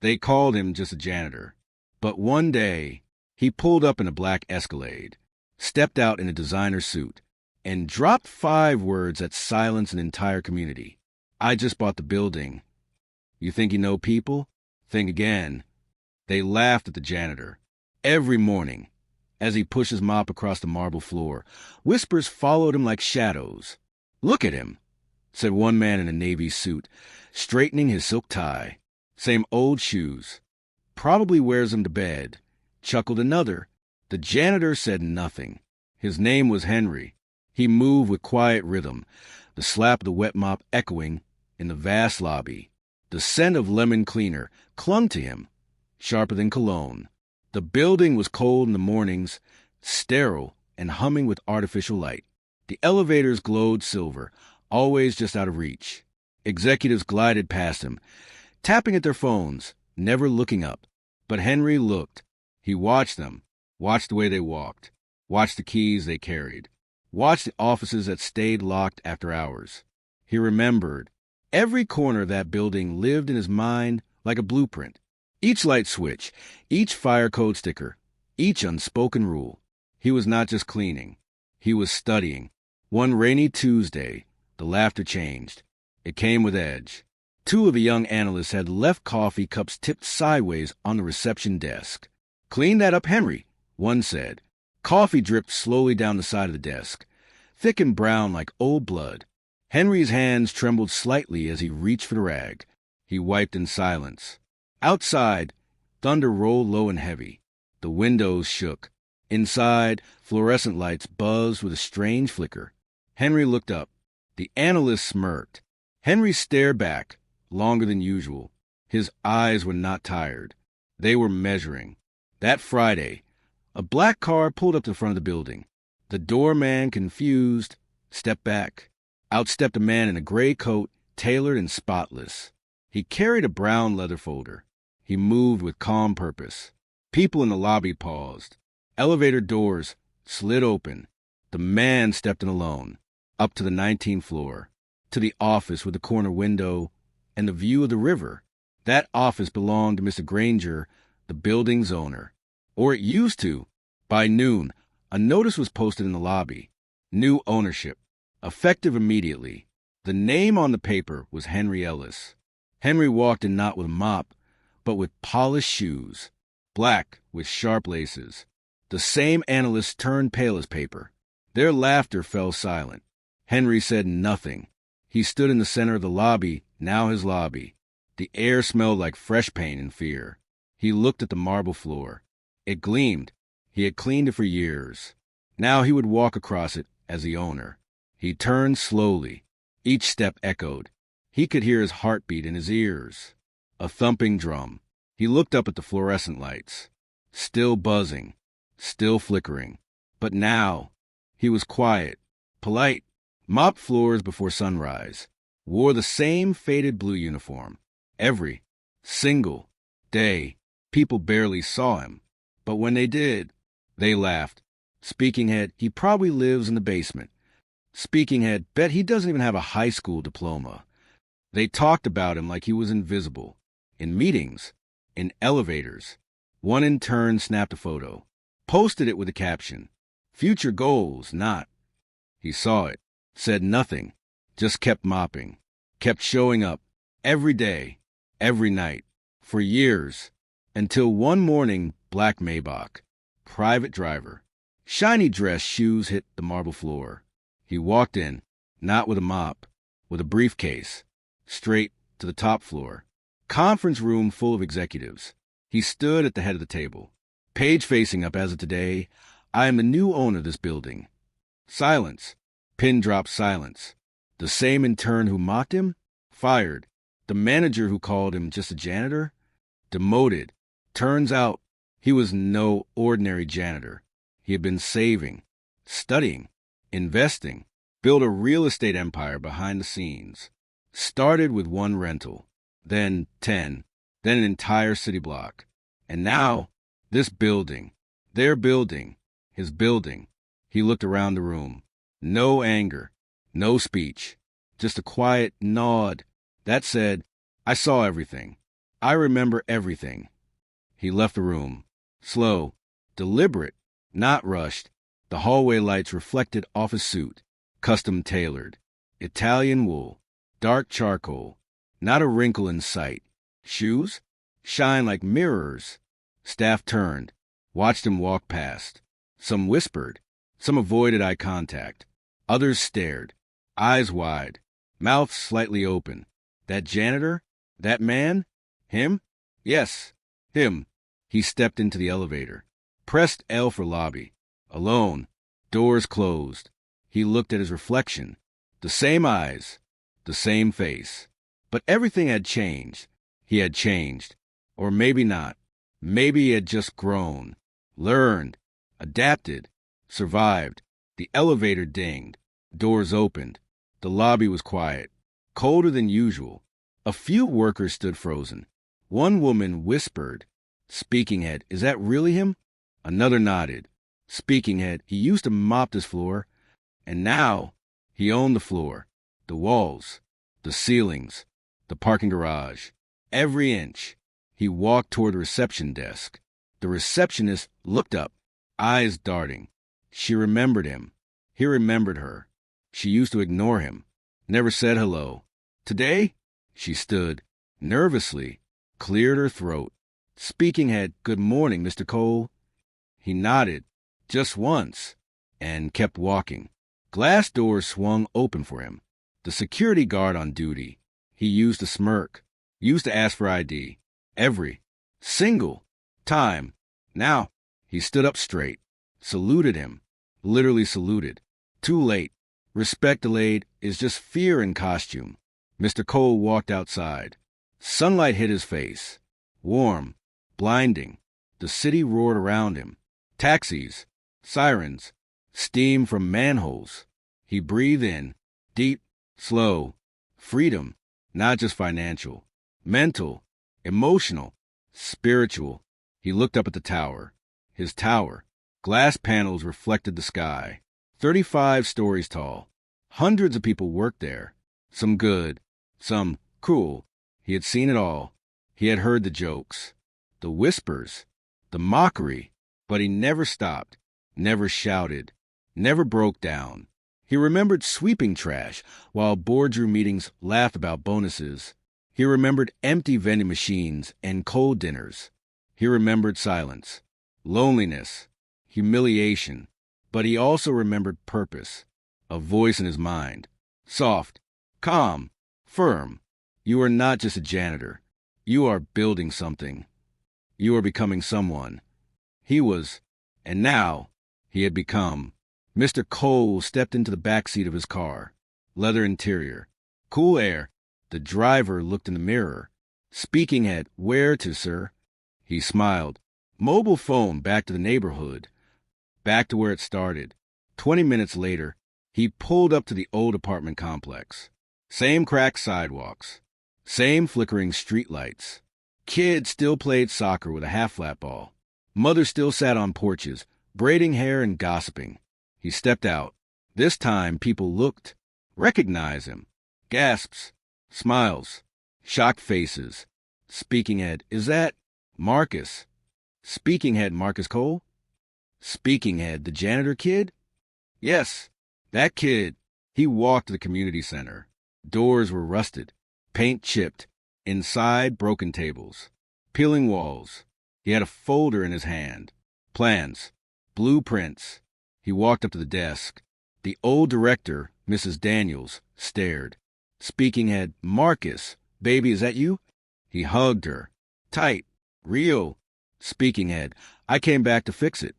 They called him just a janitor. But one day, he pulled up in a black Escalade, stepped out in a designer suit, and dropped 5 words that silenced an entire community. I just bought the building. You think you know people? Think again. They laughed at the janitor. Every morning, as he pushed his mop across the marble floor, whispers followed him like shadows. Look at him, said one man in a navy suit, straightening his silk tie. Same old shoes. Probably wears them to bed, chuckled another. The janitor said nothing. His name was Henry. He moved with quiet rhythm, the slap of the wet mop echoing in the vast lobby. The scent of lemon cleaner clung to him, sharper than cologne. The building was cold in the mornings, sterile and humming with artificial light. The elevators glowed silver, always just out of reach. Executives glided past him, tapping at their phones, never looking up. But Henry looked. He watched them, watched the way they walked, watched the keys they carried, watched the offices that stayed locked after hours. He remembered. Every corner of that building lived in his mind like a blueprint. Each light switch, each fire code sticker, each unspoken rule. He was not just cleaning. He was studying. One rainy Tuesday, the laughter changed. It came with edge. 2 of the young analysts had left coffee cups tipped sideways on the reception desk. "Clean that up, Henry," one said. Coffee dripped slowly down the side of the desk, thick and brown like old blood. Henry's hands trembled slightly as he reached for the rag. He wiped in silence. Outside, thunder rolled low and heavy. The windows shook. Inside, fluorescent lights buzzed with a strange flicker. Henry looked up. The analyst smirked. Henry stared back, longer than usual. His eyes were not tired. They were measuring. That Friday, a black car pulled up to the front of the building. The doorman, confused, stepped back. Out stepped a man in a gray coat, tailored and spotless. He carried a brown leather folder. He moved with calm purpose. People in the lobby paused. Elevator doors slid open. The man stepped in alone, up to the 19th floor, to the office with the corner window and the view of the river. That office belonged to Mr. Granger, the building's owner. Or it used to. By noon, a notice was posted in the lobby. New ownership. Effective immediately. The name on the paper was Henry Ellis. Henry walked in not with a mop, but with polished shoes, black with sharp laces. The same analysts turned pale as paper. Their laughter fell silent. Henry said nothing. He stood in the center of the lobby, now his lobby. The air smelled like fresh paint and fear. He looked at the marble floor. It gleamed. He had cleaned it for years. Now he would walk across it as the owner. He turned slowly. Each step echoed. He could hear his heartbeat in his ears. A thumping drum. He looked up at the fluorescent lights. Still buzzing. Still flickering. But now, he was quiet, polite, mopped floors before sunrise, wore the same faded blue uniform. Every single day, people barely saw him. But when they did, they laughed. Speaking head, he probably lives in the basement. Speaking head, bet he doesn't even have a high school diploma. They talked about him like he was invisible. In meetings, in elevators. One in turn snapped a photo, posted it with a caption. Future goals, not. He saw it, said nothing, just kept mopping, kept showing up, every day, every night, for years, until one morning, black Maybach, private driver, shiny dress, shoes hit the marble floor. He walked in, not with a mop, with a briefcase, straight to the top floor. Conference room full of executives. He stood at the head of the table, page facing up as of today. I am the new owner of this building. Silence. Pin drop silence. The same intern who mocked him? Fired. The manager who called him just a janitor? Demoted. Turns out he was no ordinary janitor. He had been saving, studying, investing, built a real estate empire behind the scenes. Started with 1 rental, then 10, then an entire city block. And now, this building, their building, his building. He looked around the room. No anger, no speech, just a quiet nod. That said, I saw everything. I remember everything. He left the room. Slow, deliberate, not rushed. The hallway lights reflected off his suit, custom tailored. Italian wool, dark charcoal, not a wrinkle in sight. Shoes? Shine like mirrors. Staff turned, watched him walk past. Some whispered, some avoided eye contact. Others stared, eyes wide, mouth slightly open. That janitor? That man? Him? Yes, him. He stepped into the elevator, pressed L for lobby. Alone, doors closed. He looked at his reflection. The same eyes, the same face. But everything had changed. He had changed. Or maybe not. Maybe he had just grown, learned, adapted, survived. The elevator dinged. Doors opened. The lobby was quiet, colder than usual. A few workers stood frozen. One woman whispered, "Speaking head, is that really him?" Another nodded. Speaking head, he used to mop this floor, and now he owned the floor, the walls, the ceilings, the parking garage, every inch. He walked toward the reception desk. The receptionist looked up, eyes darting. She remembered him. He remembered her. She used to ignore him, never said hello. Today, she stood, nervously, cleared her throat. Speaking head, "Good morning, Mr. Cole." He nodded, just once, and kept walking. Glass doors swung open for him. The security guard on duty. He used to smirk, used to ask for ID. Every single time. Now, he stood up straight, saluted him, literally saluted. Too late. Respect delayed is just fear in costume. Mr. Cole walked outside. Sunlight hit his face. Warm, blinding. The city roared around him. Taxis, sirens, steam from manholes. He breathed in, deep, slow. Freedom, not just financial, mental, emotional, spiritual. He looked up at the tower. His tower. Glass panels reflected the sky. 35 stories tall. Hundreds of people worked there. Some good, some cruel. He had seen it all. He had heard the jokes, the whispers, the mockery. But he never stopped, never shouted, never broke down. He remembered sweeping trash while boardroom meetings laughed about bonuses. He remembered empty vending machines and cold dinners. He remembered silence, loneliness, humiliation. But he also remembered purpose, a voice in his mind. Soft, calm, firm. You are not just a janitor. You are building something. You are becoming someone. He was, and now he had become. Mr. Cole stepped into the back seat of his car. Leather interior. Cool air. The driver looked in the mirror. Speaking head, "Where to, sir?" He smiled. Mobile phone back to the neighborhood. Back to where it started. 20 minutes later, he pulled up to the old apartment complex. Same cracked sidewalks. Same flickering streetlights. Kids still played soccer with a half-flat ball. Mothers still sat on porches, braiding hair and gossiping. He stepped out. This time people looked, recognized him. Gasps, smiles, shocked faces. Speaking head, "Is that Marcus?" Speaking head, "Marcus Cole?" Speaking head, "The janitor kid?" Yes, that kid. He walked to the community center. Doors were rusted, paint chipped, inside broken tables, peeling walls. He had a folder in his hand. Plans, blueprints. He walked up to the desk. The old director, Mrs. Daniels, stared. Speaking head, "Marcus, baby, is that you?" He hugged her. Tight, real. Speaking head, "I came back to fix it."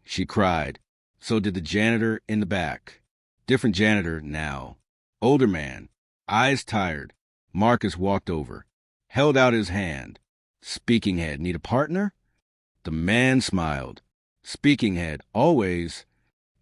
She cried. So did the janitor in the back. Different janitor now. Older man, eyes tired. Marcus walked over, held out his hand. Speaking head, "Need a partner?" The man smiled. Speaking head, "Always."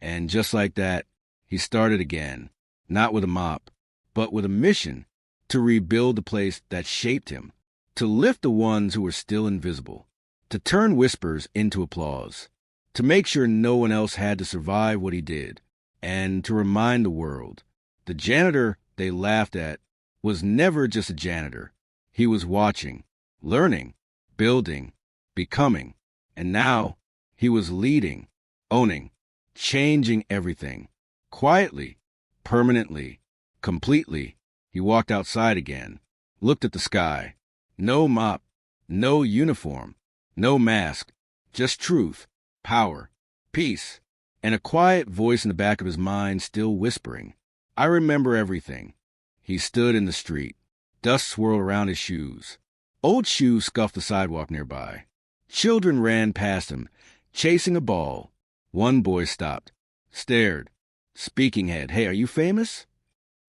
And just like that, he started again, not with a mop, but with a mission to rebuild the place that shaped him, to lift the ones who were still invisible, to turn whispers into applause, to make sure no one else had to survive what he did, and to remind the world, the janitor they laughed at was never just a janitor. He was watching, learning, building, becoming. And now he was leading, owning, changing everything. Quietly, permanently, completely. He walked outside again, looked at the sky. No mop, no uniform, no mask, just truth, power, peace, and a quiet voice in the back of his mind still whispering, I remember everything. He stood in the street. Dust swirled around his shoes. Old shoes scuffed the sidewalk nearby. Children ran past him, chasing a ball. One boy stopped, stared. Speaking head, hey, are you famous?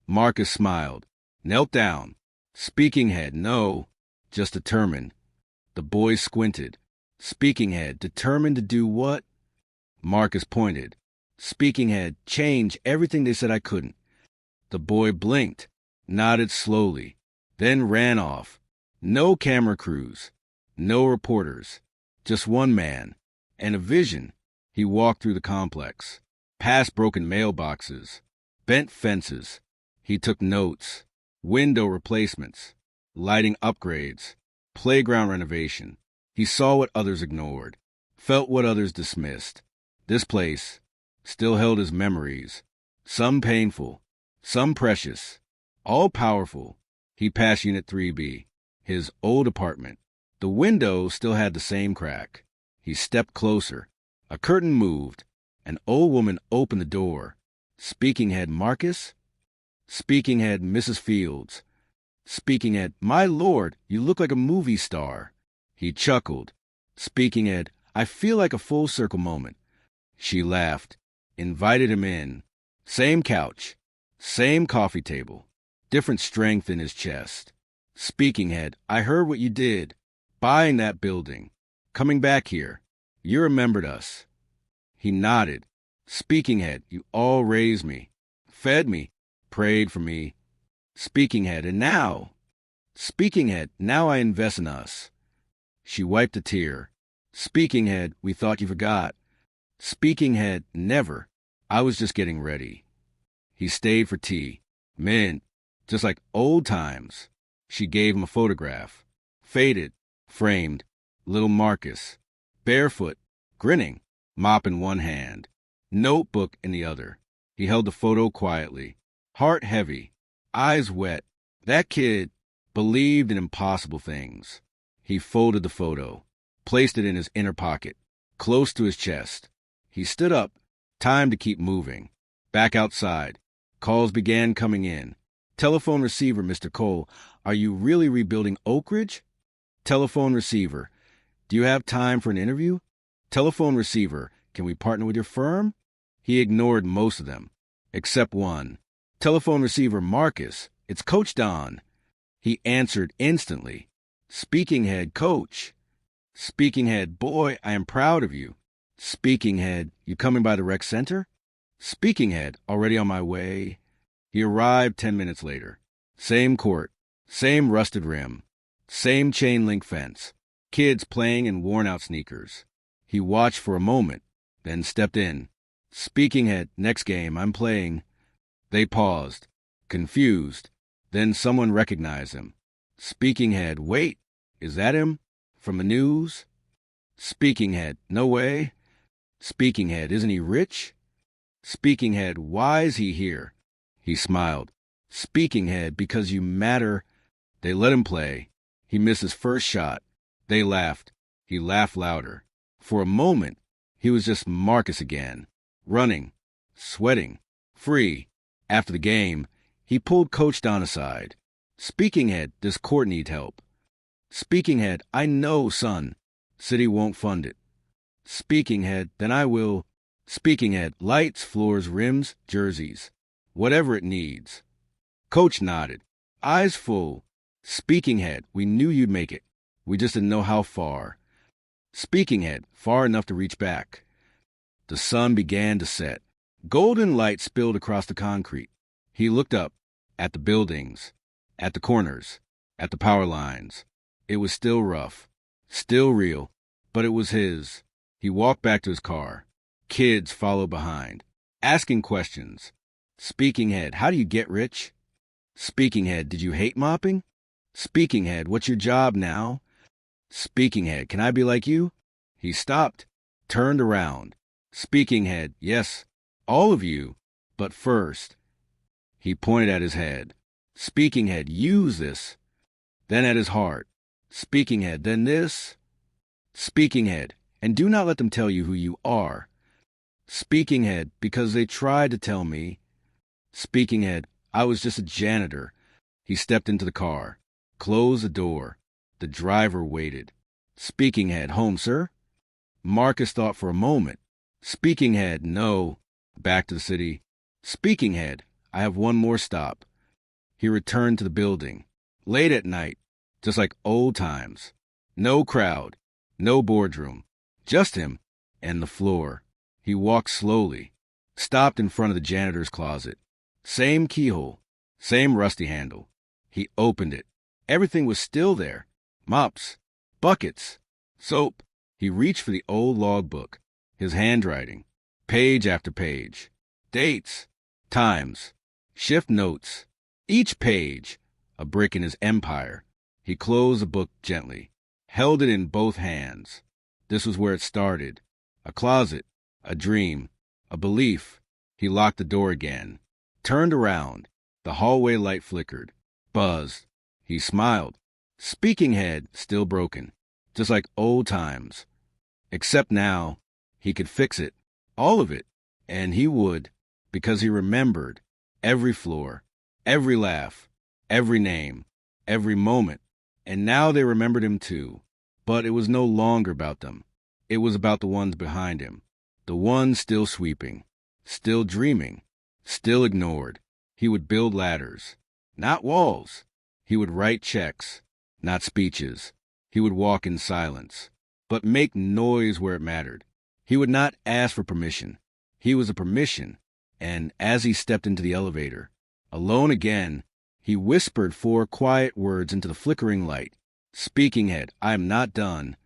Marcus smiled, knelt down. Speaking head, no, just determined. The boy squinted. Speaking head, determined to do what? Marcus pointed. Speaking head, change everything they said I couldn't. The boy blinked, nodded slowly, then ran off. No camera crews, no reporters, just one man, and a vision. He walked through the complex, past broken mailboxes, bent fences. He took notes, window replacements, lighting upgrades, playground renovation. He saw what others ignored, felt what others dismissed. This place still held his memories, some painful, some precious, all powerful. He passed Unit 3B, his old apartment. The window still had the same crack. He stepped closer. A curtain moved. An old woman opened the door. Speaking head, Marcus? Speaking head, Mrs. Fields. Speaking head, my lord, you look like a movie star. He chuckled. Speaking head, I feel like a full circle moment. She laughed, invited him in. Same couch, same coffee table, different strength in his chest. Speaking head, I heard what you did. Buying that building. Coming back here. You remembered us. He nodded. Speaking head, you all raised me, fed me, prayed for me. Speaking head, and now? Speaking head, now I invest in us. She wiped a tear. Speaking head, we thought you forgot. Speaking head, never. I was just getting ready. He stayed for tea. Mint, just like old times. She gave him a photograph. Faded, framed, little Marcus. Barefoot, grinning, mop in one hand, notebook in the other. He held the photo quietly, heart heavy, eyes wet. That kid believed in impossible things. He folded the photo, placed it in his inner pocket, close to his chest. He stood up, time to keep moving. Back outside. Calls began coming in. Telephone receiver, Mr. Cole. Are you really rebuilding Oak Ridge? Telephone receiver. Do you have time for an interview? Telephone receiver. Can we partner with your firm? He ignored most of them, except one. Telephone receiver, Marcus. It's Coach Don. He answered instantly. Speaking head, Coach. Speaking head, boy, I am proud of you. Speaking head, you coming by the rec center? Speaking head, already on my way. He arrived 10 minutes later. Same court, same rusted rim, same chain link fence, kids playing in worn-out sneakers. He watched for a moment, then stepped in. Speaking head, next game, I'm playing. They paused, confused. Then someone recognized him. Speaking head, wait, is that him? From the news? Speaking head, no way. Speaking head, isn't he rich? Speaking head, why is he here? He smiled. Speaking head, because you matter. They let him play. He missed his first shot. They laughed. He laughed louder. For a moment, he was just Marcus again, running, sweating, free. After the game, he pulled Coach Don aside. Speaking head, does court need help? Speaking head, I know, son. City won't fund it. Speaking head, then I will. Speaking head, lights, floors, rims, jerseys. Whatever it needs. Coach nodded, eyes full. Speaking head, we knew you'd make it. We just didn't know how far. Speaking head, far enough to reach back. The sun began to set. Golden light spilled across the concrete. He looked up, at the buildings, at the corners, at the power lines. It was still rough, still real, but it was his. He walked back to his car. Kids followed behind, asking questions. Speaking head, how do you get rich? Speaking head, did you hate mopping? Speaking head, what's your job now? Speaking head, can I be like you? He stopped, turned around. Speaking head, yes, all of you. But first, he pointed at his head. Speaking head, use this. Then at his heart. Speaking head, then this. Speaking head, and do not let them tell you who you are. Speaking head, because they tried to tell me. Speaking head, I was just a janitor. He stepped into the car, closed the door. The driver waited. Speaking head, home, sir? Marcus thought for a moment. Speaking head, no. Back to the city. Speaking head, I have one more stop. He returned to the building. Late at night, just like old times. No crowd, no boardroom, just him and the floor. He walked slowly, stopped in front of the janitor's closet. Same keyhole, same rusty handle. He opened it. Everything was still there. Mops, buckets, soap. He reached for the old logbook, his handwriting, page after page. Dates, times, shift notes. Each page, a brick in his empire. He closed the book gently, held it in both hands. This was where it started. A closet, a dream, a belief. He locked the door again, turned around. The hallway light flickered, buzzed. He smiled. Speaking head still broken, just like old times. Except now, he could fix it, all of it, and he would, because he remembered every floor, every laugh, every name, every moment. And now they remembered him too. But it was no longer about them. It was about the ones behind him. The ones still sweeping, still dreaming, still ignored. He would build ladders, not walls. He would write checks, not speeches. He would walk in silence, but make noise where it mattered. He would not ask for permission. He was a permission. And as he stepped into the elevator, alone again, he whispered 4 quiet words into the flickering light. Speaking head, I am not done.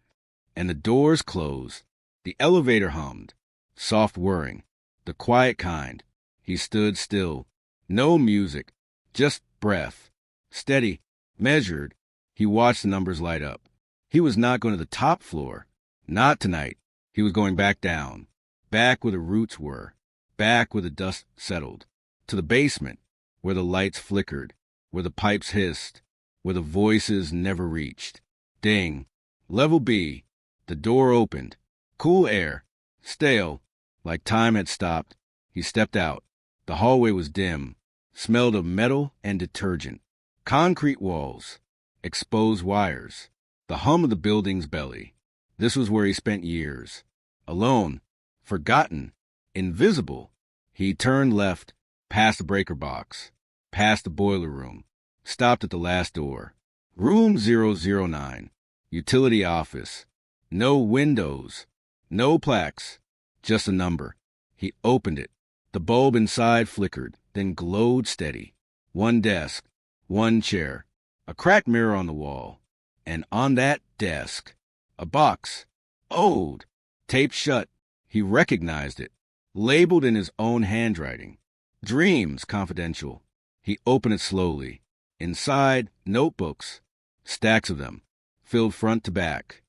And the doors closed. The elevator hummed. Soft whirring. The quiet kind. He stood still. No music. Just breath. Steady. Measured. He watched the numbers light up. He was not going to the top floor. Not tonight. He was going back down. Back where the roots were. Back where the dust settled. To the basement. Where the lights flickered. Where the pipes hissed, where the voices never reached. Ding. Level B. The door opened. Cool air. Stale. Like time had stopped. He stepped out. The hallway was dim. Smelled of metal and detergent. Concrete walls. Exposed wires. The hum of the building's belly. This was where he spent years. Alone. Forgotten. Invisible. He turned left, past the breaker box. Past the boiler room, stopped at the last door. Room 009, utility office. No windows, no plaques, just a number. He opened it. The bulb inside flickered, then glowed steady. One desk, one chair, a cracked mirror on the wall. And on that desk, a box, old, taped shut. He recognized it, labeled in his own handwriting. Dreams Confidential. He opened it slowly. Inside, notebooks, stacks of them, filled front to back.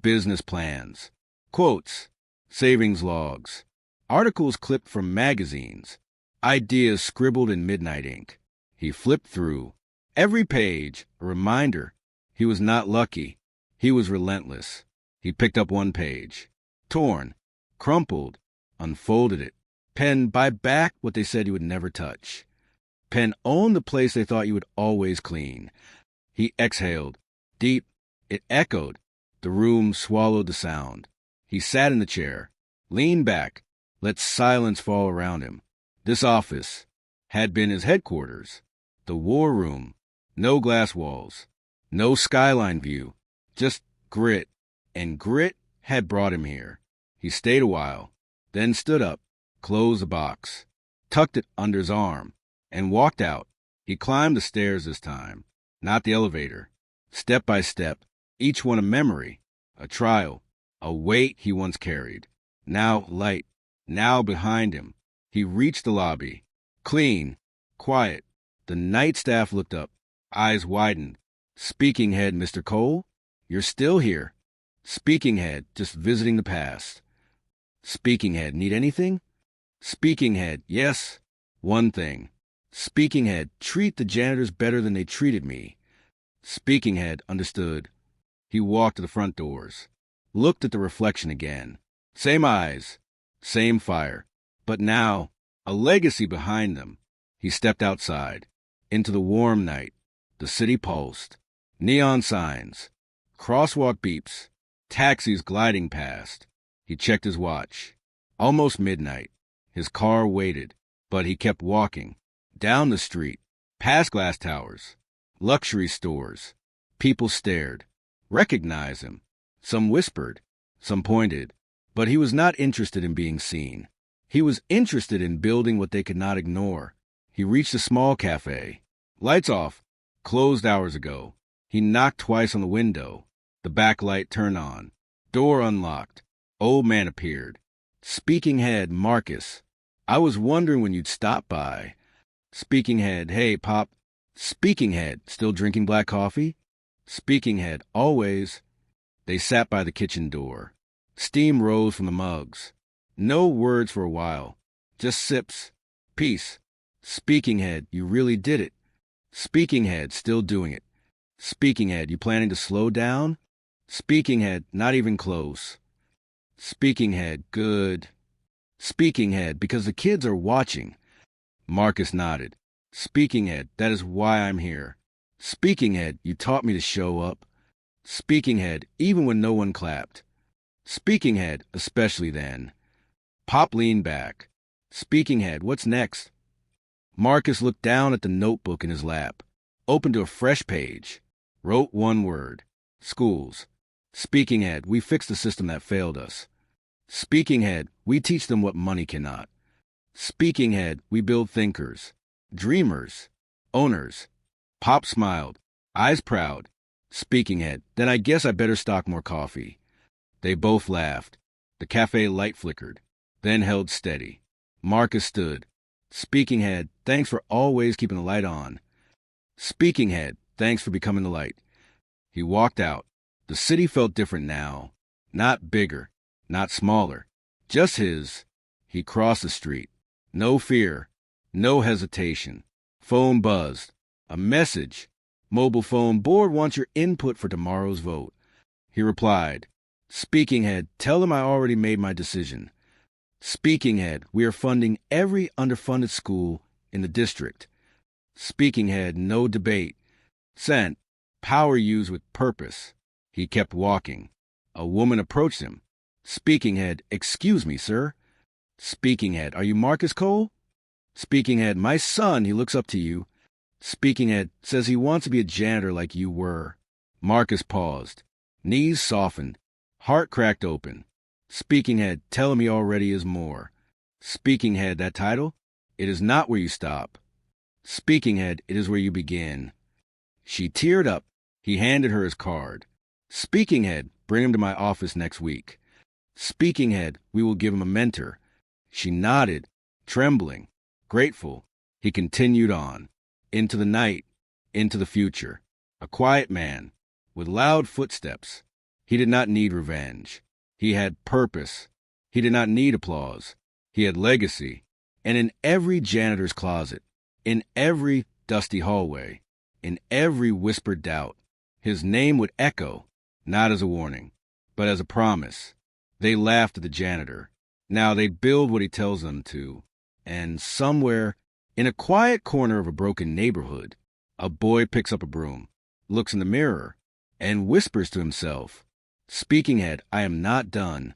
Business plans, quotes, savings logs, articles clipped from magazines, ideas scribbled in midnight ink. He flipped through. Every page, a reminder. He was not lucky. He was relentless. He picked up one page. Torn, crumpled, unfolded it. Pen buy back what they said he would never touch. Pen owned the place they thought you would always clean. He exhaled. Deep. It echoed. The room swallowed the sound. He sat in the chair, leaned back, let silence fall around him. This office had been his headquarters. The war room. No glass walls. No skyline view. Just grit. And grit had brought him here. He stayed a while, then stood up, closed the box, tucked it under his arm, and walked out. He climbed the stairs this time, not the elevator. Step by step, each one a memory, a trial, a weight he once carried. Now light, now behind him. He reached the lobby. Clean, quiet. The night staff looked up, eyes widened. Speaking head, Mr. Cole? You're still here. Speaking head, just visiting the past. Speaking head, need anything? Speaking head, yes, one thing. Speaking head, treat the janitors better than they treated me. Speaking head, understood. He walked to the front doors, looked at the reflection again. Same eyes, same fire, but now a legacy behind them. He stepped outside, into the warm night. The city pulsed. Neon signs, crosswalk beeps, taxis gliding past. He checked his watch. Almost midnight. His car waited, but he kept walking. Down the street, past glass towers, luxury stores. People stared, recognized him. Some whispered, some pointed. But he was not interested in being seen. He was interested in building what they could not ignore. He reached a small cafe. Lights off. Closed hours ago. He knocked twice on the window. The back light turned on. Door unlocked. Old man appeared. Speaking head, Marcus. I was wondering when you'd stop by. Speaking head, hey, Pop. Speaking head, still drinking black coffee? Speaking head, always. They sat by the kitchen door. Steam rose from the mugs. No words for a while. Just sips. Peace. Speaking head, you really did it. Speaking head, still doing it. Speaking head, you planning to slow down? Speaking head, not even close. Speaking head, good. Speaking head, because the kids are watching. Marcus nodded. Speaking head, that is why I'm here. Speaking head, you taught me to show up. Speaking head, even when no one clapped. Speaking head, especially then. Pop leaned back. Speaking head, what's next? Marcus looked down at the notebook in his lap, opened to a fresh page, wrote one word. Schools. Speaking head, we fixed the system that failed us. Speaking head, we teach them what money cannot. Speaking head, we build thinkers, dreamers, owners. Pop smiled, eyes proud. Speaking head, then I guess I better stock more coffee. They both laughed. The cafe light flickered, then held steady. Marcus stood. Speaking head, thanks for always keeping the light on. Speaking head, thanks for becoming the light. He walked out. The city felt different now. Not bigger, not smaller. Just his. He crossed the street. No fear, no hesitation. Phone buzzed. A message. Mobile phone, board wants your input for tomorrow's vote. He replied. Speaking head, tell them I already made my decision. Speaking head, we are funding every underfunded school in the district. Speaking head, no debate. Sent, power used with purpose. He kept walking. A woman approached him. Speaking head, excuse me, sir. Speaking head, are you Marcus Cole? Speaking head, my son, he looks up to you. Speaking head, says he wants to be a janitor like you were. Marcus paused. Knees softened. Heart cracked open. Speaking head, tell him he already is more. Speaking head, that title? It is not where you stop. Speaking head, it is where you begin. She teared up. He handed her his card. Speaking head, bring him to my office next week. Speaking head, we will give him a mentor. She nodded, trembling, grateful. He continued on. Into the night, into the future. A quiet man, with loud footsteps. He did not need revenge. He had purpose. He did not need applause. He had legacy. And in every janitor's closet, in every dusty hallway, in every whispered doubt, his name would echo, not as a warning, but as a promise. They laughed at the janitor. Now they'd build what he tells them to. And somewhere, in a quiet corner of a broken neighborhood, a boy picks up a broom, looks in the mirror, and whispers to himself, Speaking head, I am not done.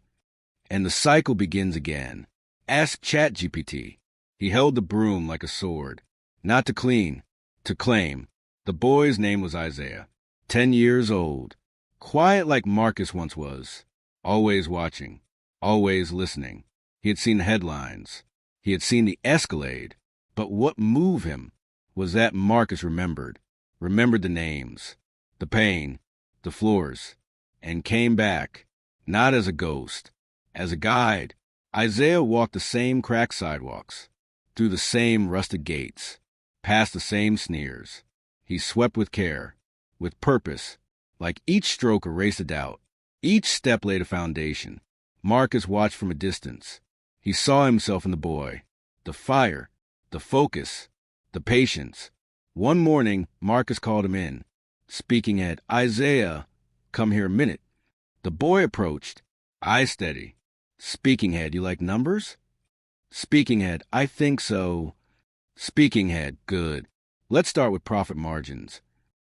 And the cycle begins again. Ask ChatGPT. He held the broom like a sword. Not to clean, to claim. The boy's name was Isaiah. 10 years old. Quiet like Marcus once was. Always watching. Always listening. He had seen the headlines. He had seen the Escalade. But what moved him was that Marcus remembered. Remembered the names. The pain. The floors. And came back. Not as a ghost. As a guide. Isaiah walked the same cracked sidewalks. Through the same rusted gates. Past the same sneers. He swept with care. With purpose. Like each stroke erased a doubt. Each step laid a foundation. Marcus watched from a distance. He saw himself in the boy. The fire, the focus, the patience. One morning, Marcus called him in. Speaking head, Isaiah, come here a minute. The boy approached. Eyes steady. Speaking head, you like numbers? Speaking head, I think so. Speaking head, good. Let's start with profit margins.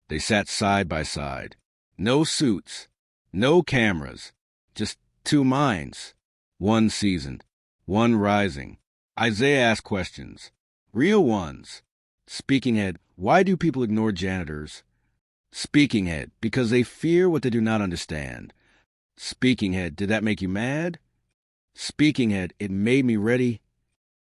They sat side by side. No suits, no cameras, just two minds. One seasoned, one rising. Isaiah asked questions. Real ones. Speaking head, why do people ignore janitors? Speaking head, because they fear what they do not understand. Speaking head, did that make you mad? Speaking head, it made me ready.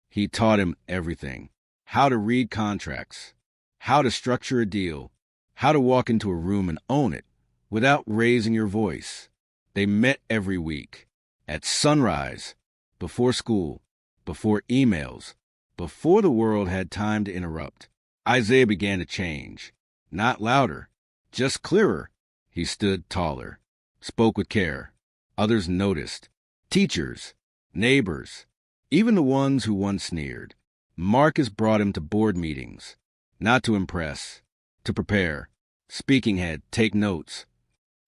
He taught him everything. How to read contracts, how to structure a deal, how to walk into a room and own it without raising your voice. They met every week, at sunrise, before school, before emails, before the world had time to interrupt. Isaiah began to change, not louder, just clearer. He stood taller, spoke with care. Others noticed. Teachers, neighbors, even the ones who once sneered. Marcus brought him to board meetings, not to impress, to prepare. Speaking head, take notes.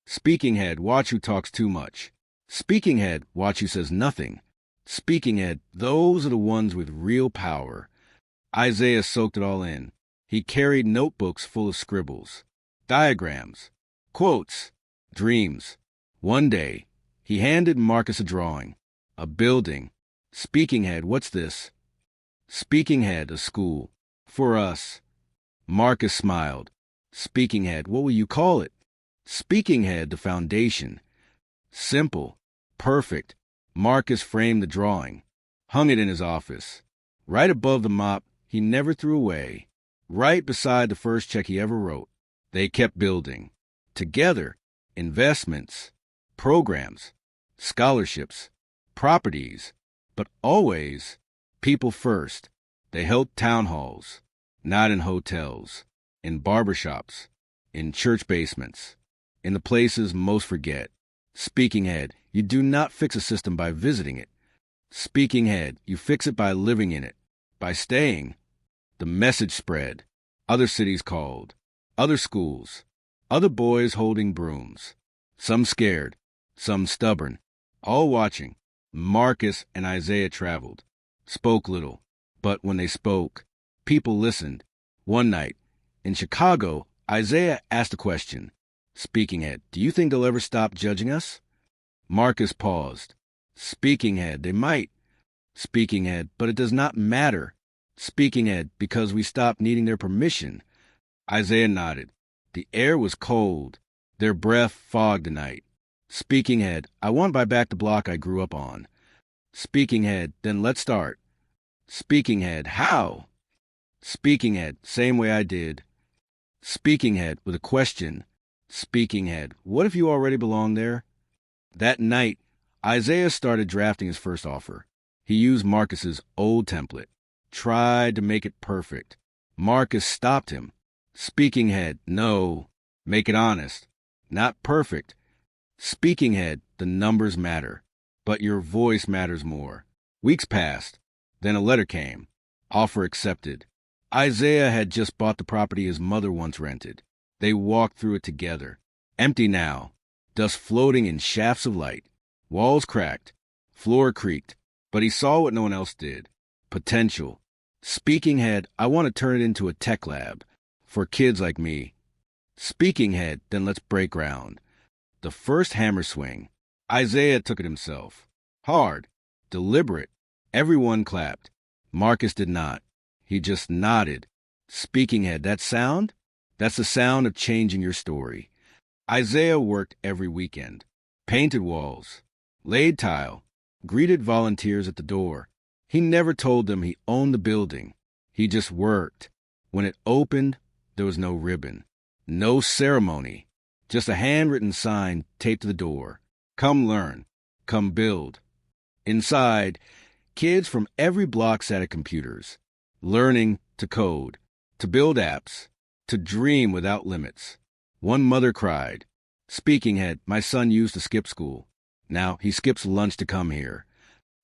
Speaking head, watch who talks too much. Speaking head, watch who says nothing. Speaking head, those are the ones with real power. Isaiah soaked it all in. He carried notebooks full of scribbles, diagrams, quotes, dreams. One day, he handed Marcus a drawing, a building. Speaking head, what's this? Speaking head, a school. For us. Marcus smiled. Speaking head, what will you call it? Speaking head, the foundation. Simple, perfect. Marcus framed the drawing, hung it in his office. Right above the mop he never threw away, right beside the first check he ever wrote. They kept building. Together, investments, programs, scholarships, properties, but always people first. They held town halls, not in hotels, in barbershops, in church basements, in the places most forget. Speaking head, you do not fix a system by visiting it. Speaking head, you fix it by living in it, by staying. The message spread. Other cities called, other schools, other boys holding brooms. Some scared, some stubborn, all watching. Marcus and Isaiah traveled, spoke little, but when they spoke, people listened. One night, in Chicago, Isaiah asked a question. Speaking head, do you think they'll ever stop judging us? Marcus paused. Speaking head, they might. Speaking head, but it does not matter. Speaking head, because we stopped needing their permission. Isaiah nodded. The air was cold. Their breath fogged the night. Speaking head, I want to buy back the block I grew up on. Speaking head, then let's start. Speaking head, how? Speaking head, same way I did. Speaking head, with a question. Speaking head, what if you already belong there? That night, Isaiah started drafting his first offer. He used Marcus's old template, tried to make it perfect. Marcus stopped him. Speaking head, no, make it honest, not perfect. Speaking head, the numbers matter, but your voice matters more. Weeks passed. Then a letter came. Offer accepted. Isaiah had just bought the property his mother once rented. They walked through it together. Empty now. Dust floating in shafts of light. Walls cracked. Floor creaked. But he saw what no one else did. Potential. Speaking head, I want to turn it into a tech lab. For kids like me. Speaking head, then let's break ground. The first hammer swing. Isaiah took it himself. Hard. Deliberate. Everyone clapped. Marcus did not. He just nodded. Speaking head, that sound? That's the sound of changing your story. Isaiah worked every weekend. Painted walls. Laid tile. Greeted volunteers at the door. He never told them he owned the building. He just worked. When it opened, there was no ribbon. No ceremony. Just a handwritten sign taped to the door. Come learn. Come build. Inside, kids from every block sat at computers, learning to code, to build apps, to dream without limits. One mother cried, Speaking head, my son used to skip school. Now he skips lunch to come here.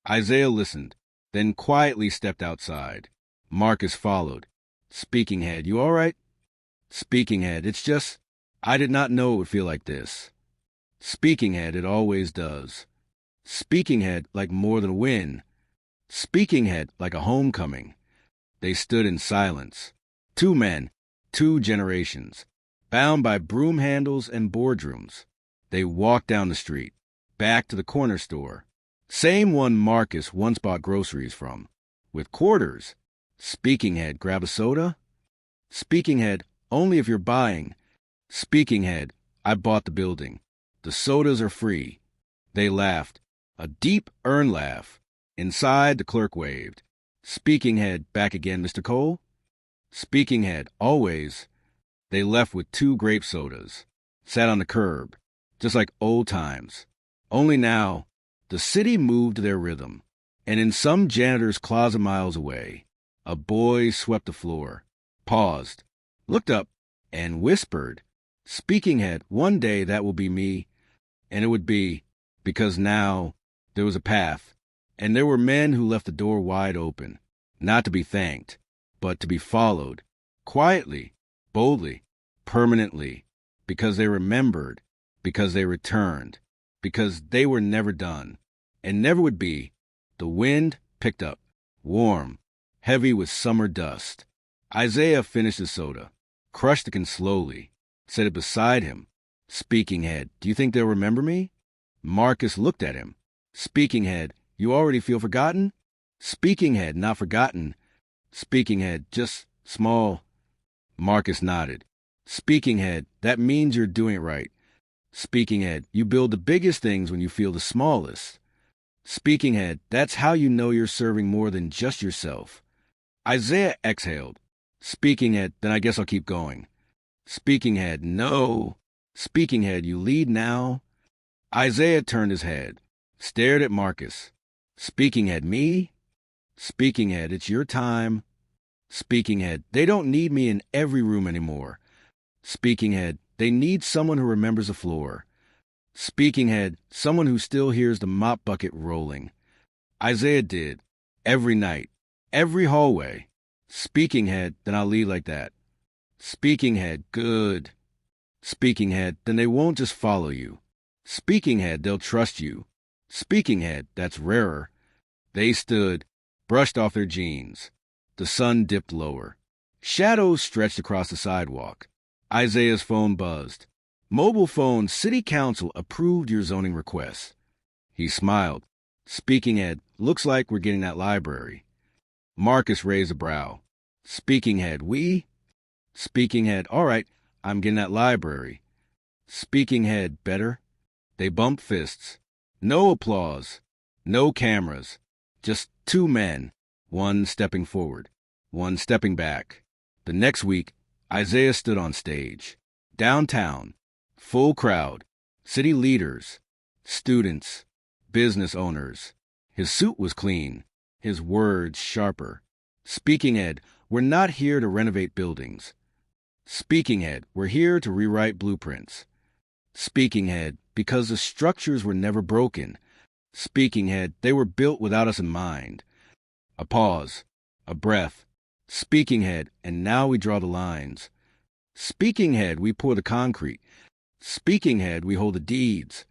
Isaiah listened, then quietly stepped outside. Marcus followed. Speaking head, you all right? Speaking head, it's just, I did not know it would feel like this. Speaking head, it always does. Speaking head, like more than a win. Speaking head, like a homecoming. They stood in silence. Two men, two generations, bound by broom handles and boardrooms. They walked down the street, back to the corner store. Same one Marcus once bought groceries from. With quarters. Speaking head, grab a soda? Speaking head, only if you're buying. Speaking head, I bought the building. The sodas are free. They laughed. A deep, earned laugh. Inside, the clerk waved. Speaking head, back again, Mr. Cole? Speaking head, always. They left with 2 grape sodas. Sat on the curb. Just like old times. Only now, the city moved to their rhythm. And in some janitor's closet miles away, a boy swept the floor, paused, looked up, and whispered, Speaking head, one day that will be me. And it would be, because now there was a path, and there were men who left the door wide open, not to be thanked, but to be followed, quietly, boldly, permanently, because they remembered, because they returned, because they were never done, and never would be. The wind picked up, warm, heavy with summer dust. Isaiah finished his soda, crushed the can slowly, set it beside him. Speaking head, do you think they'll remember me? Marcus looked at him. Speaking head, you already feel forgotten? Speaking head, not forgotten. Speaking head, just small. Marcus nodded. Speaking head, that means you're doing it right. Speaking head, you build the biggest things when you feel the smallest. Speaking head, that's how you know you're serving more than just yourself. Isaiah exhaled. Speaking head, then I guess I'll keep going. Speaking head, no. Speaking head, you lead now. Isaiah turned his head, stared at Marcus. Speaking head, me? Speaking head, it's your time. Speaking head, they don't need me in every room anymore. Speaking head, they need someone who remembers the floor. Speaking head, someone who still hears the mop bucket rolling. Isaiah did. Every night. Every hallway. Speaking head, then I'll lead like that. Speaking head, good. Speaking head, then they won't just follow you. Speaking head, they'll trust you. Speaking head, that's rarer. They stood, brushed off their jeans. The sun dipped lower. Shadows stretched across the sidewalk. Isaiah's phone buzzed. Mobile phone, City Council approved your zoning request. He smiled. Speaking head, looks like we're getting that library. Marcus raised a brow. Speaking head, we? Speaking head, all right, I'm getting that library. Speaking head, better? They bumped fists. No applause. No cameras. Just 2 men. One stepping forward. One stepping back. The next week, Isaiah stood on stage. Downtown. Full crowd. City leaders. Students. Business owners. His suit was clean. His words sharper. Speaking head, we're not here to renovate buildings. Speaking head, we're here to rewrite blueprints. Speaking head, because the structures were never broken. Speaking head, they were built without us in mind. A pause. A breath. Speaking head, and now we draw the lines. Speaking head, we pour the concrete. Speaking head, we hold the deeds.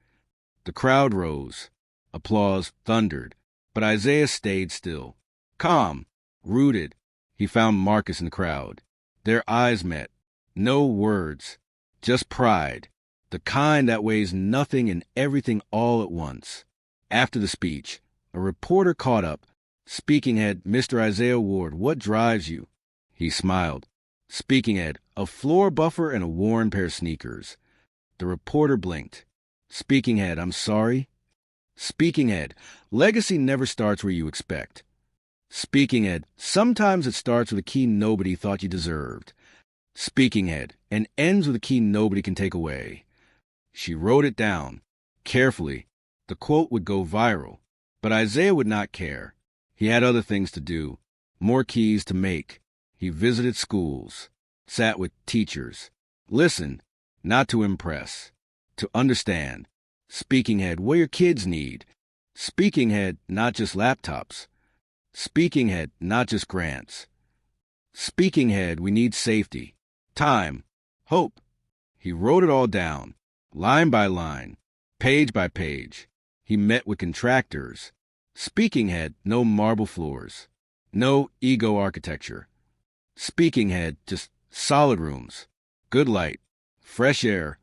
The crowd rose. Applause thundered. But Isaiah stayed still. Calm. Rooted. He found Marcus in the crowd. Their eyes met. No words. Just pride. The kind that weighs nothing and everything all at once. After the speech, a reporter caught up. Speaking head, Mr. Isaiah Ward, what drives you? He smiled. Speaking head, a floor buffer and a worn pair of sneakers. The reporter blinked. Speaking head, I'm sorry. Speaking head, legacy never starts where you expect. Speaking head, sometimes it starts with a key nobody thought you deserved. Speaking head, and ends with a key nobody can take away. She wrote it down. Carefully. The quote would go viral. But Isaiah would not care. He had other things to do. More keys to make. He visited schools. Sat with teachers. Listened. Not to impress. to understand. Speaking head, what your kids need. Speaking head, not just laptops. Speaking head, not just grants. Speaking head, we need safety, time, hope. He wrote it all down, line by line, page by page. He met with contractors. Speaking head, no marble floors, no ego architecture. Speaking head, just solid rooms, good light, fresh air.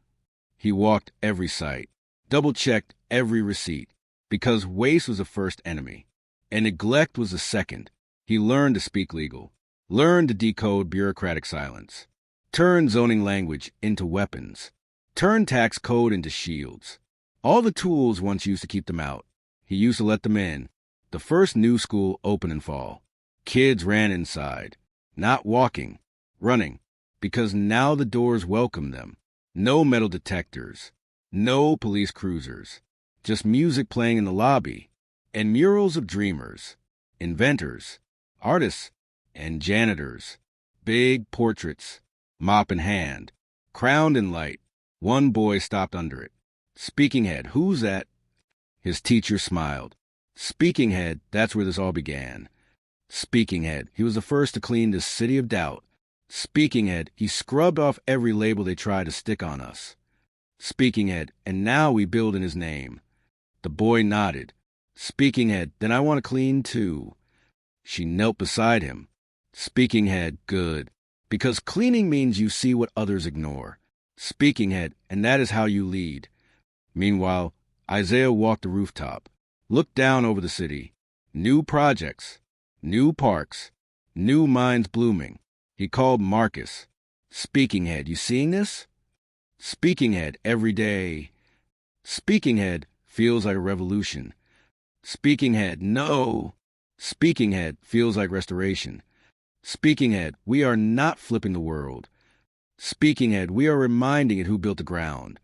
He walked every site, double-checked every receipt, because waste was the first enemy, and neglect was the second. He learned to speak legal, learned to decode bureaucratic silence, turned zoning language into weapons, turned tax code into shields. All the tools once used to keep them out, he used to let them in. The first new school open in fall. Kids ran inside, not walking, running, because now the doors welcomed them. No metal detectors, no police cruisers, just music playing in the lobby, and murals of dreamers, inventors, artists, and janitors. Big portraits, mop in hand, crowned in light. One boy stopped under it. Speaking head, who's that? His teacher smiled. Speaking head, that's where this all began. Speaking head, he was the first to clean this city of doubt. Speaking head, he scrubbed off every label they tried to stick on us. Speaking head, and now we build in his name. The boy nodded. Speaking head, then I want to clean too. She knelt beside him. Speaking head, good. Because cleaning means you see what others ignore. Speaking head, and that is how you lead. Meanwhile, Isaiah walked the rooftop, looked down over the city. New projects, new parks, new minds blooming. He called Marcus. Speaking head, you seeing this? Speaking head, every day. Speaking head feels like a revolution. Speaking head, no. Speaking head feels like restoration. Speaking head, we are not flipping the world. Speaking head, we are reminding it who built the ground.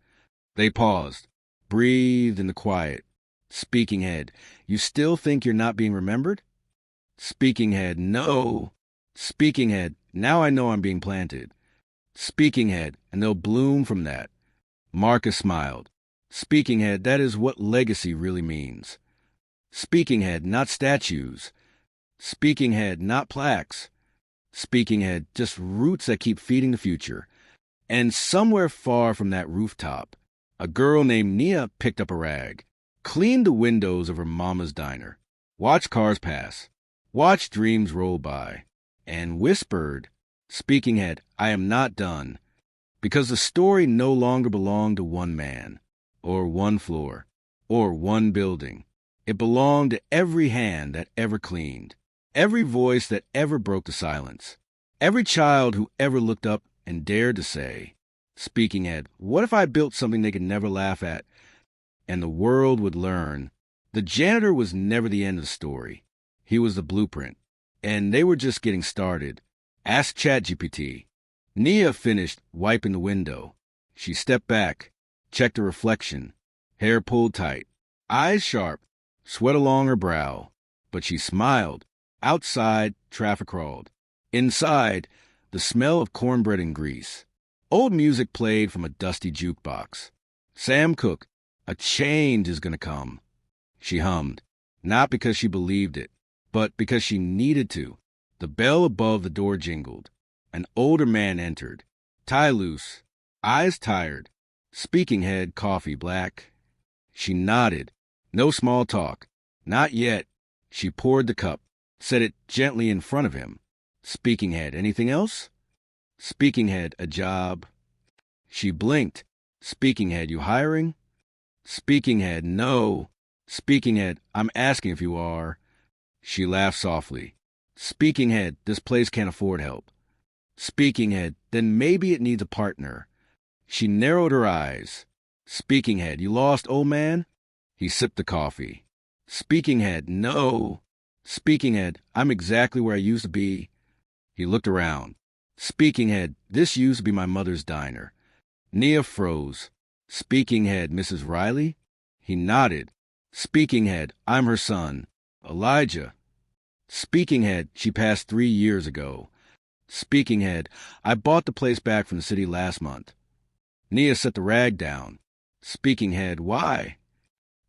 They paused, breathed in the quiet. Speaking head, you still think you're not being remembered? Speaking head, no. Speaking head, now I know I'm being planted. Speaking head, and they'll bloom from that. Marcus smiled. Speaking head, that is what legacy really means. Speaking head, not statues. Speaking head, not plaques. Speaking head, just roots that keep feeding the future. And somewhere far from that rooftop, a girl named Nia picked up a rag, cleaned the windows of her mama's diner, watched cars pass, watched dreams roll by, and whispered, Speaking head, I am not done, because the story no longer belonged to one man, or one floor, or one building. It belonged to every hand that ever cleaned, every voice that ever broke the silence, every child who ever looked up and dared to say, Speaking head, what if I built something they could never laugh at, and the world would learn? The janitor was never the end of the story. He was the blueprint, and they were just getting started. Ask ChatGPT. Nia finished wiping the window. She stepped back, checked her reflection, hair pulled tight, eyes sharp, sweat along her brow. But she smiled. Outside, traffic crawled. Inside, the smell of cornbread and grease. Old music played from a dusty jukebox. Sam Cooke, a change is gonna come. She hummed, not because she believed it, but because she needed to. The bell above the door jingled. An older man entered, tie loose, eyes tired, speaking head coffee black. She nodded. No small talk. Not yet. She poured the cup, set it gently in front of him. Speaking head, anything else? Speaking head, a job. She blinked. Speaking head, you hiring? Speaking head, no. Speaking head, I'm asking if you are. She laughed softly. Speaking head, this place can't afford help. Speaking head, then maybe it needs a partner. She narrowed her eyes. Speaking head, you lost, old man? He sipped the coffee. Speaking head, no. Speaking head, I'm exactly where I used to be. He looked around. Speaking head, this used to be my mother's diner. Nia froze. Speaking head, Mrs. Riley? He nodded. Speaking head, I'm her son, Elijah. Speaking head, she passed 3 years ago. Speaking head, I bought the place back from the city last month. Nia set the rag down. Speaking head, why?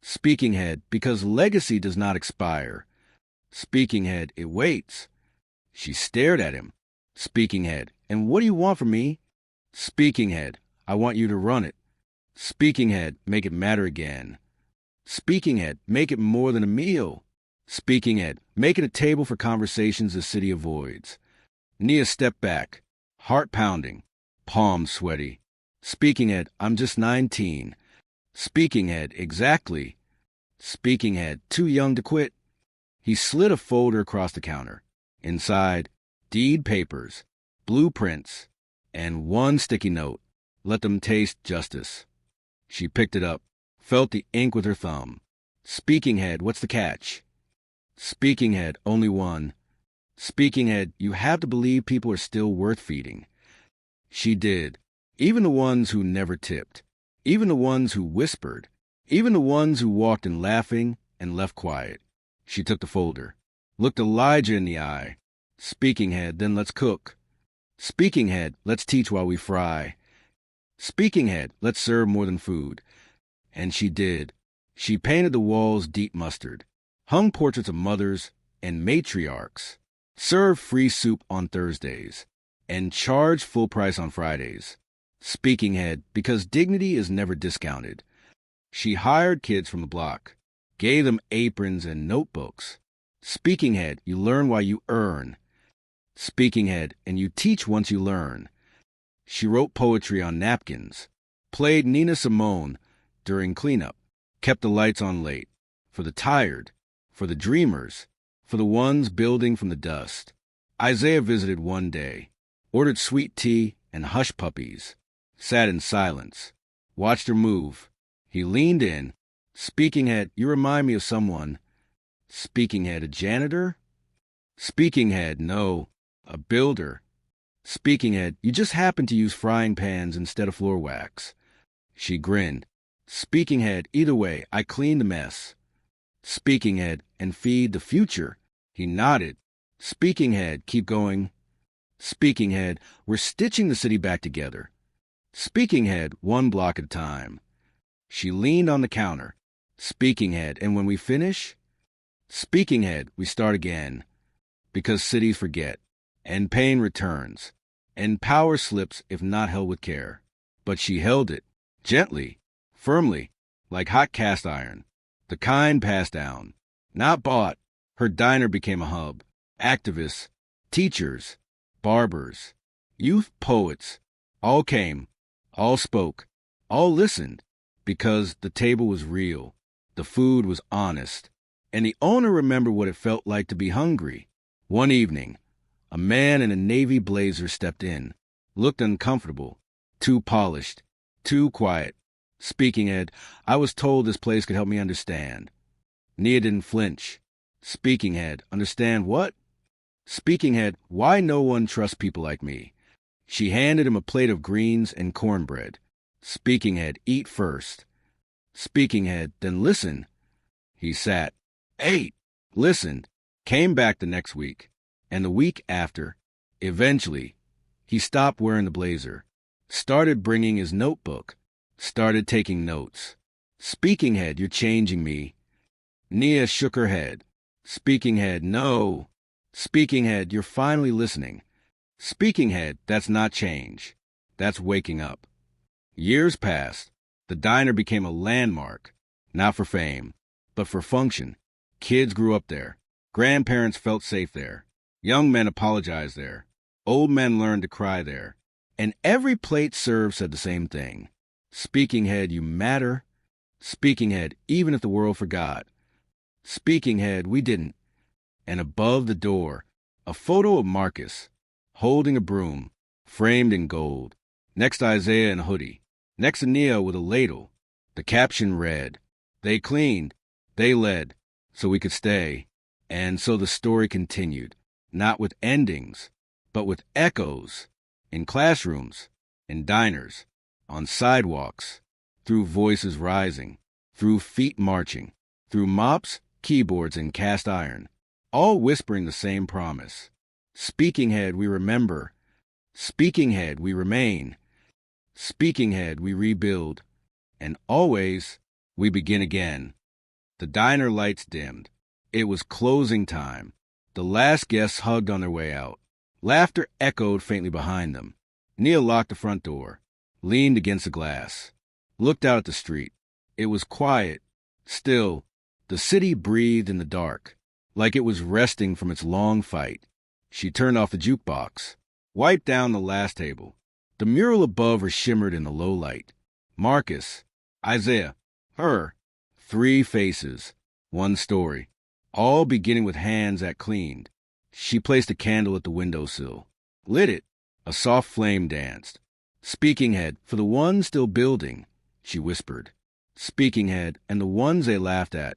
Speaking head, because legacy does not expire. Speaking head, it waits. She stared at him. Speaking head, and what do you want from me? Speaking head, I want you to run it. Speaking head, make it matter again. Speaking head, make it more than a meal. Speaking head, make it a table for conversations the city avoids. Nia stepped back, heart pounding, palms sweaty. Speaking head, I'm just 19. Speaking head, exactly. Speaking head, too young to quit. He slid a folder across the counter. Inside, deed papers, blueprints, and one sticky note. Let them taste justice. She picked it up, felt the ink with her thumb. Speaking head, what's the catch? Speaking head, only one. Speaking head, you have to believe people are still worth feeding. She did. Even the ones who never tipped. Even the ones who whispered. Even the ones who walked in laughing and left quiet. She took the folder, looked Elijah in the eye. Speaking head, then let's cook. Speaking head, let's teach while we fry. Speaking head, let's serve more than food. And she did. She painted the walls deep mustard, hung portraits of mothers and matriarchs, served free soup on Thursdays, and charged full price on Fridays. Speaking head, because dignity is never discounted. She hired kids from the block, gave them aprons and notebooks. Speaking head, you learn while you earn. Speaking head, and you teach once you learn. She wrote poetry on napkins, played Nina Simone during cleanup, kept the lights on late, for the tired, for the dreamers, for the ones building from the dust. Isaiah visited one day, ordered sweet tea and hush puppies, sat in silence, watched her move. He leaned in. Speaking head, you remind me of someone. Speaking head, a janitor? Speaking head, no, a builder. Speaking head, you just happen to use frying pans instead of floor wax. She grinned. Speaking head, either way, I cleaned the mess. Speaking head, and feed the future. He nodded. Speaking head, keep going. Speaking head, we're stitching the city back together. Speaking head, one block at a time. She leaned on the counter. Speaking head, and when we finish? Speaking head, we start again. Because cities forget, and pain returns, and power slips if not held with care. But she held it, gently, firmly, like hot cast iron, the kind passed down, not bought. Her diner became a hub. Activists, teachers, barbers, youth poets, all came, all spoke, all listened, because the table was real, the food was honest, and the owner remembered what it felt like to be hungry. One evening, a man in a navy blazer stepped in, looked uncomfortable, too polished, too quiet. Speaking head, I was told this place could help me understand. Nia didn't flinch. Speaking head, understand what? Speaking head, why no one trusts people like me. She handed him a plate of greens and cornbread. Speaking head, eat first. Speaking head, then listen. He sat, ate, listened, came back the next week, and the week after. Eventually, he stopped wearing the blazer, started bringing his notebook, started taking notes. Speaking head, you're changing me. Nia shook her head. Speaking head, no. Speaking head, you're finally listening. Speaking head, that's not change. That's waking up. Years passed. The diner became a landmark, not for fame, but for function. Kids grew up there. Grandparents felt safe there. Young men apologized there. Old men learned to cry there. And every plate served said the same thing. Speaking head, you matter. Speaking head, even if the world forgot. Speaking head, we didn't. And above the door, a photo of Marcus, holding a broom, framed in gold. Next to Isaiah in a hoodie. Next to Nia with a ladle. The caption read, they cleaned, they led, so we could stay. And so the story continued, not with endings, but with echoes, in classrooms, in diners, on sidewalks, through voices rising, through feet marching, through mops, keyboards, and cast iron, all whispering the same promise. Speaking head, we remember. Speaking head, we remain. Speaking head, we rebuild. And always, we begin again. The diner lights dimmed. It was closing time. The last guests hugged on their way out. Laughter echoed faintly behind them. Neil locked the front door, leaned against the glass, looked out at the street. It was quiet, still. The city breathed in the dark, like it was resting from its long fight. She turned off the jukebox, wiped down the last table. The mural above her shimmered in the low light. Marcus, Isaiah, her. 3 faces, 1 story, all beginning with hands that cleaned. She placed a candle at the windowsill, lit it. A soft flame danced. Speaking head, for the ones still building, she whispered. Speaking head, and the ones they laughed at.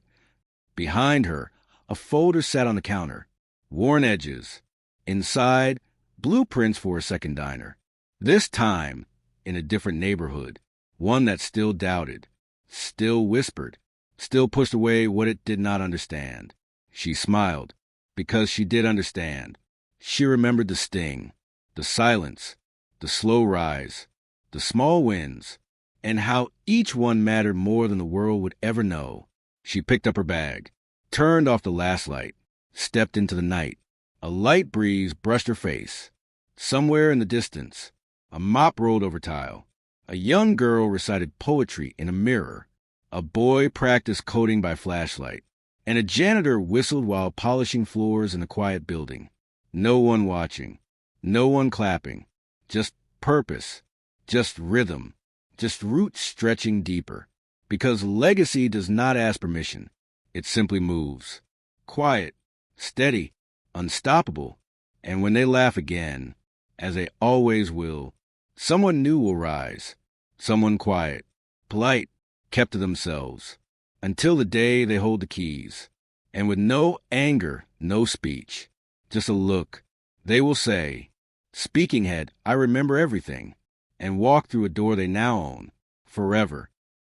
Behind her, a folder sat on the counter. Worn edges. Inside, blueprints for a second diner. This time, in a different neighborhood. One that still doubted, still whispered, still pushed away what it did not understand. She smiled, because she did understand. She remembered the sting, the silence, the slow rise, the small wins, and how each one mattered more than the world would ever know. She picked up her bag, turned off the last light, stepped into the night. A light breeze brushed her face. Somewhere in the distance, a mop rolled over tile. A young girl recited poetry in a mirror. A boy practiced coding by flashlight. And a janitor whistled while polishing floors in a quiet building. No one watching. No one clapping. Just purpose. Just rhythm. Just roots stretching deeper. Because legacy does not ask permission. It simply moves. Quiet. Steady. Unstoppable. And when they laugh again, as they always will, someone new will rise. Someone quiet. Polite. Kept to themselves. Until the day they hold the keys. And with no anger, no speech. Just a look. They will say, Speaking head, I remember everything. And walk through a door they now own. Forever.